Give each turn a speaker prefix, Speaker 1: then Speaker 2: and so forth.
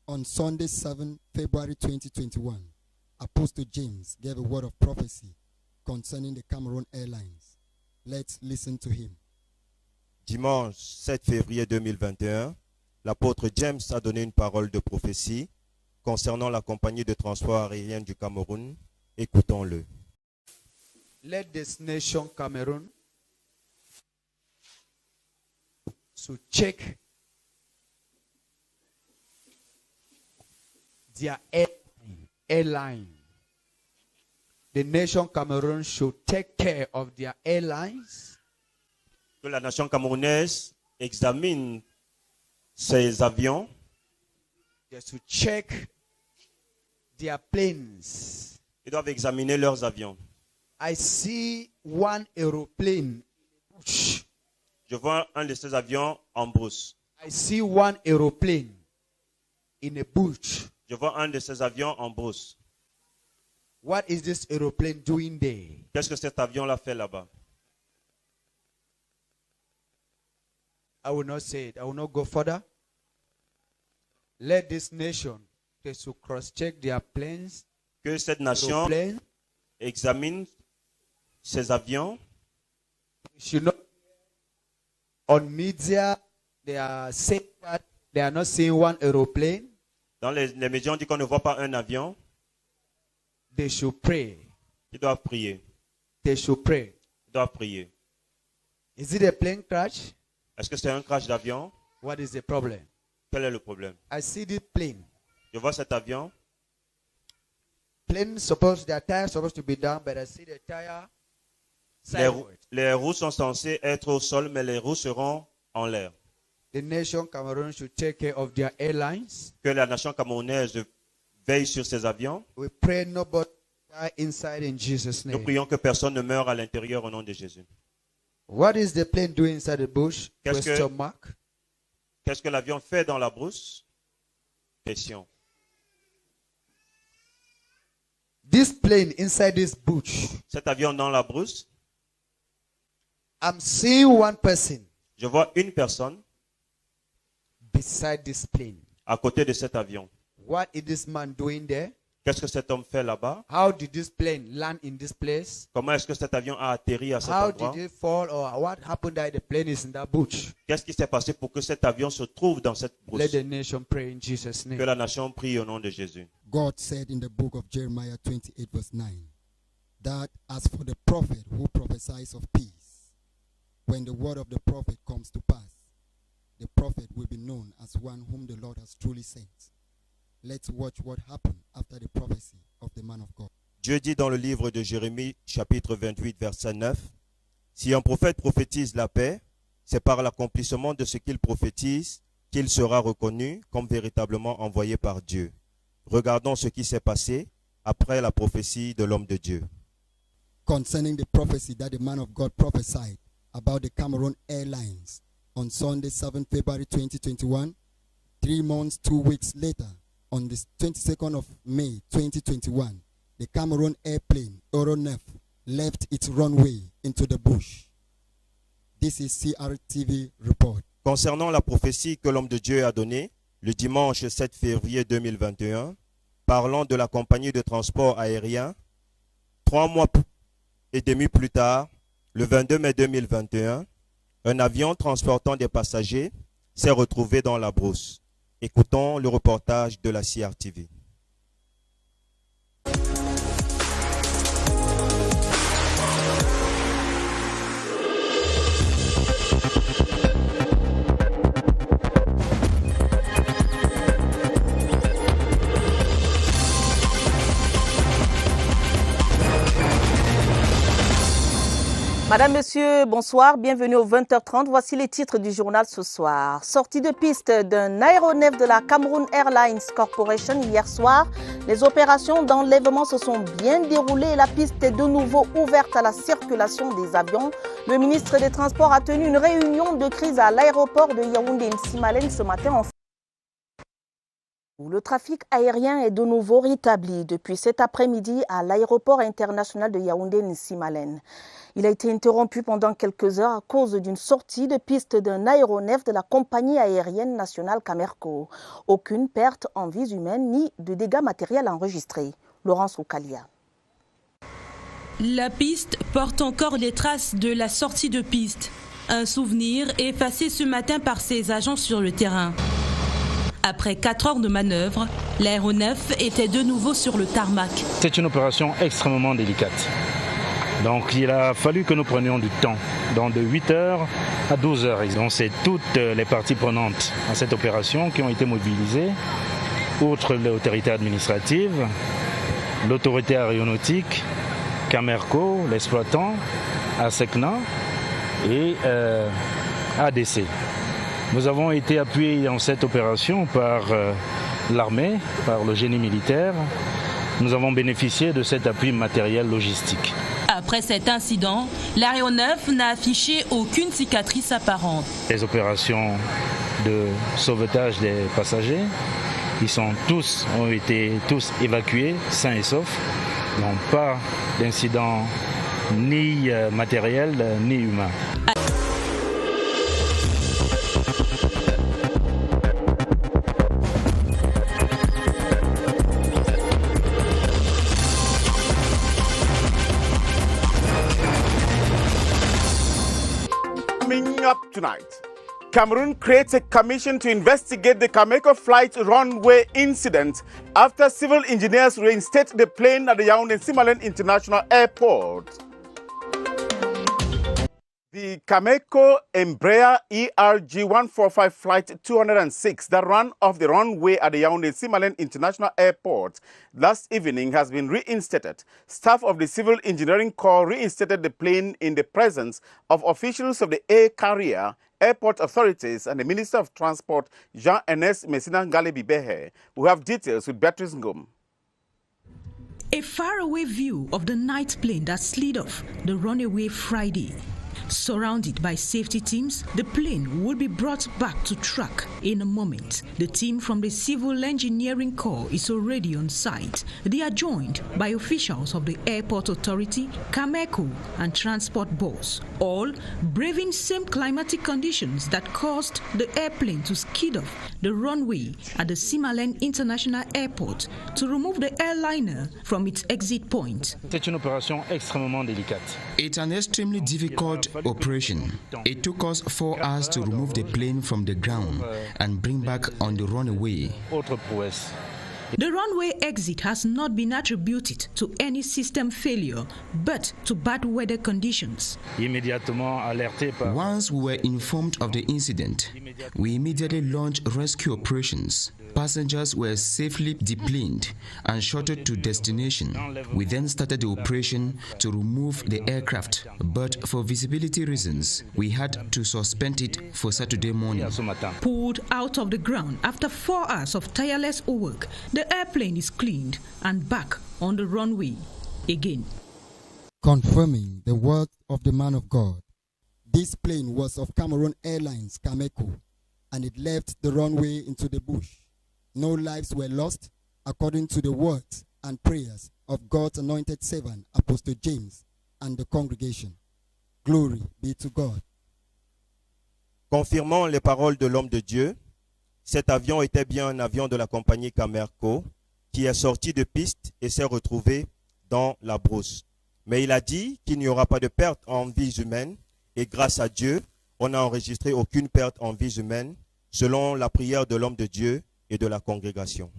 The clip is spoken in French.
Speaker 1: On Sunday, 7 February 2021, Apostle James gave a word of prophecy concerning the Cameroon Airlines. Let's listen to him.
Speaker 2: Dimanche 7 février 2021, l'apôtre James a donné une parole de prophétie concernant la compagnie de transport aérien du Cameroun. Écoutons-le.
Speaker 3: Let this nation Cameroon to check their airline. The nation Cameroon should take care of their airlines.
Speaker 2: Que la nation camerounaise examine ses avions.
Speaker 3: They should check their planes.
Speaker 2: Ils doivent examiner leurs avions.
Speaker 3: I see one aeroplane.
Speaker 2: Je vois un de ces avions en brousse.
Speaker 3: I see one aeroplane in a bush.
Speaker 2: Je vois un de ces avions en brousse.
Speaker 3: What is this aeroplane doing there?
Speaker 2: Qu'est-ce que cet avion-là fait là-bas?
Speaker 3: I will not say it. I will not go further. Let this nation, they should cross-check their planes.
Speaker 2: Que cette nation
Speaker 3: Aeroplane.
Speaker 2: examine ses avions.
Speaker 3: Should not on media they are saying that they are not seeing one aeroplane.
Speaker 2: Dans les médias, on dit qu'on ne voit pas un avion.
Speaker 3: They should pray.
Speaker 2: Ils doivent prier.
Speaker 3: They should pray.
Speaker 2: Ils doivent prier.
Speaker 3: Is it a plane crash?
Speaker 2: Est-ce que c'est un crash d'avion?
Speaker 3: What is the problem?
Speaker 2: Quel est le problème?
Speaker 3: I see this plane.
Speaker 2: Je vois cet avion.
Speaker 3: Plane supposed their tire supposed to be down, but I see the tire sideways.
Speaker 2: Les roues sont censées être au sol, mais les roues seront en l'air.
Speaker 3: The nation Cameroon should take care of their airlines.
Speaker 2: Que la nation camerounaise veille sur ses avions.
Speaker 3: We pray nobody die inside in Jesus'
Speaker 2: Nous
Speaker 3: name.
Speaker 2: prions que personne ne meure à l'intérieur au nom de Jésus.
Speaker 3: What is the plane doing inside the bush?
Speaker 2: Qu'est-ce que-
Speaker 3: Question mark.
Speaker 2: Qu'est-ce que l'avion fait dans la brousse? Question.
Speaker 3: This plane inside this bush.
Speaker 2: Cet avion dans la brousse,
Speaker 3: I'm seeing one person
Speaker 2: je vois une personne
Speaker 3: beside this plane.
Speaker 2: à côté de cet avion.
Speaker 3: What is this man doing there?
Speaker 2: Qu'est-ce que cet homme fait là-bas?
Speaker 3: How did this plane land in this place?
Speaker 2: Comment est-ce que cet avion a atterri à cet
Speaker 3: How
Speaker 2: endroit?
Speaker 3: did it fall, or what happened that the plane is in that bush?
Speaker 2: Qu'est-ce qui s'est passé pour que cet avion se trouve dans cette
Speaker 3: Let
Speaker 2: brousse?
Speaker 3: the nation pray in Jesus'
Speaker 2: Que
Speaker 3: name.
Speaker 2: la nation prie au nom de Jésus.
Speaker 1: God said in the book of Jeremiah 28 verse 9, that as for the prophet who prophesies of peace, when the word of the prophet comes to pass, the prophet will be known as one whom the Lord has truly sent. Let's watch what happened after the prophecy of the man of God.
Speaker 2: Dieu dit dans le livre de Jérémie, chapitre 28, verset 9, « Si un prophète prophétise la paix, c'est par l'accomplissement de ce qu'il prophétise qu'il sera reconnu comme véritablement envoyé par Dieu. » Regardons ce qui s'est passé après la prophétie de l'homme de Dieu.
Speaker 1: Concerning the prophecy that the man of God prophesied about the Cameroon Airlines on Sunday, 7 February 2021, 3 months, 2 weeks later, on the 22nd of May 2021, the Cameroon airplane Aeronef left its runway into the bush. This is CRTV report.
Speaker 2: Concernant la prophétie que l'homme de Dieu a donnée le dimanche 7 février 2021, parlant de la compagnie de transport aérien, 3 mois et demi plus tard, le 22 mai 2021, un avion transportant des passagers s'est retrouvé dans la brousse. Écoutons le reportage de la CRTV.
Speaker 4: Madame, Monsieur, bonsoir, bienvenue au 20h30. Voici les titres du journal ce soir. Sortie de piste d'un aéronef de la Cameroon Airlines Corporation hier soir. Les opérations d'enlèvement se sont bien déroulées et la piste est de nouveau ouverte à la circulation des avions. Le ministre des Transports a tenu une réunion de crise à l'aéroport de Yaoundé-Msimalen ce matin en Le trafic aérien est de nouveau rétabli depuis cet après-midi à l'aéroport international de Yaoundé-Nsimalen. Il a été interrompu pendant quelques heures à cause d'une sortie de piste d'un aéronef de la compagnie aérienne nationale Camerco. Aucune perte en vies humaines ni de dégâts matériels enregistrés. Laurence Oukalia.
Speaker 5: La piste porte encore les traces de la sortie de piste. Un souvenir effacé ce matin par ses agents sur le terrain. Après 4 heures de manœuvre, l'aéronef était de nouveau sur le tarmac.
Speaker 6: C'est une opération extrêmement délicate. Donc il a fallu que nous prenions du temps. Donc de 8h à 12h. Donc c'est toutes les parties prenantes à cette opération qui ont été mobilisées. Outre l'autorité administrative, l'autorité aéronautique, Camerco, l'exploitant, ASECNA et ADC. Nous avons été appuyés dans cette opération par l'armée, par le génie militaire. Nous avons bénéficié de cet appui matériel logistique.
Speaker 5: Après cet incident, l'aéronef n'a affiché aucune cicatrice apparente.
Speaker 6: Les opérations de sauvetage des passagers, ont été tous évacués, sains et saufs. Donc pas d'incident ni matériel ni humain.
Speaker 7: Coming up tonight, Cameroon creates a commission to investigate the Cameco flight runway incident after civil engineers reinstate the plane at the Yaoundé-Nsimalen International Airport. The Cameco Embraer ERG-145 Flight 206 that ran off the runway at the Yaoundé-Nsimalen International Airport last evening has been reinstated. Staff of the Civil Engineering Corps reinstated the plane in the presence of officials of the air carrier, airport authorities, and the Minister of Transport, Jean-Ernest Messina Ngale-Bibehe. We have details with Beatrice Ngum.
Speaker 8: A faraway view of the night plane that slid off the runway Friday. Surrounded by safety teams, the plane will be brought back to track in a moment. The team from the Civil Engineering Corps is already on site. They are joined by officials of the Airport Authority, Cameco, and Transport Board, all braving same climatic conditions that caused the airplane to skid off the runway at the Nsimalen International Airport to remove the airliner from its exit point.
Speaker 6: C'est une opération extrêmement délicate.
Speaker 9: It's an extremely difficult operation. It took us 4 hours to remove the plane from the ground and bring back on the runway.
Speaker 6: Autre prouesse.
Speaker 8: The runway exit has not been attributed to any system failure, but to bad weather conditions.
Speaker 6: Immédiatement alerté par...
Speaker 9: Once we were informed of the incident, we immediately launched rescue operations. Passengers were safely deplaned and shuttled to destination. We then started the operation to remove the aircraft, but for visibility reasons, we had to suspend it for Saturday morning.
Speaker 8: Pulled out of the ground after 4 hours of tireless work, the airplane is cleaned and back on the runway again.
Speaker 1: Confirming the word of the man of God, this plane was of Cameroon Airlines Cameco, and it left the runway into the bush. No lives were lost, according to the words and prayers of God's anointed servant, Apostle James, and the congregation. Glory be to God.
Speaker 2: Confirmant les paroles de l'homme de Dieu, cet avion était bien un avion de la compagnie Camerco qui est sorti de piste et s'est retrouvé dans la brousse. Mais il a dit qu'il n'y aura pas de perte en vies humaines et grâce à Dieu, on n'a enregistré aucune perte en vies humaines selon la prière de l'homme de Dieu et de la congrégation.